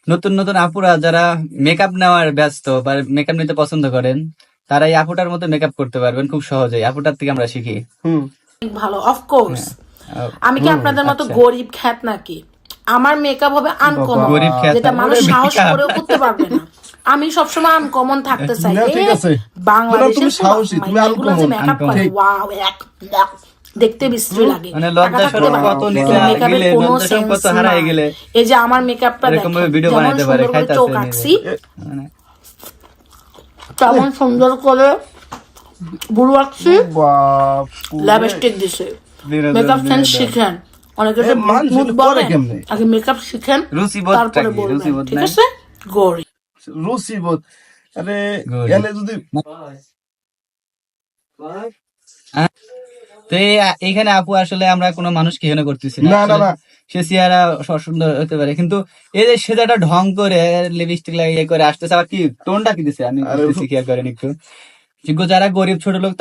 নতুন নতুন আপুরা যারা মেকআপ নেওয়ার ব্যস্ত বা মেকআপ নিতে পছন্দ করেন, তারা এই আপুটার মতো মেকআপ করতে পারবেন খুব সহজেই। আপুটার থেকে আমরা শিখি। ভালো, অফকোর্স। আমি কি আপনাদের মতো গরিব খ্যাত নাকি? আমার মেকআপ হবে আনকমন, গরিব খ্যাত যেটা না, মানুষ ওরে সাহস মেকআপ। করেও করতে পারবে না। আমি সবসময় আনকমন থাকতে চাই। না, ঠিক আছে। বাংলাদেশের তুমি সাহসী, তুমি এগুলো যে uncommon, মেকআপ করে, ঠিক। ওয়াও, দেখতে বিশ্রী লাগে। মানে টাকা লজ্জা থাকতে শরম পারে, কত নিচে কিন্তু মেকআপের গেলে, কোনো লজ্জা শরম কত সেন্স হারায় নাই। গেলে এই যে আমার মেকআপটা এরকম দেখেন, ভিডিও যেমন বানাতে পারে, সুন্দর করে খাইতাছে চোখ নিজে। আঁকছি, মানে তেমন সুন্দর করে বুড়ো আঁকছি, বাপরে। লিপস্টিক দিছে। বিনোদন, মেকআপ সেন্স বিনোদন। শিখেন। অনেকে যে মানুষ মুখ এটা করে বলেন, কেমনে? আগে মেকআপ শিখেন, রুচিবোধটা তারপরে কি? বলবেন, রুচিবোধ ঠিক নাই? আছে? গরিব। রুচিবোধ। আরে গরিব। এনে যদি তো এইখানে আপু আসলে আমরা কোনো মানুষকে হেন করতেছি না। না, না, আসলে না। সে চেহারা সুন্দর হতে পারে, কিন্তু এই যে সে যে একটা ঢং করে লিপস্টিক লাগিয়ে করে আসতেছে, আবার কি টোনটা কি দিছে আমি আরে বুঝতেছি, খেয়াল করেন একটু। যারা গরিব ছোট লোক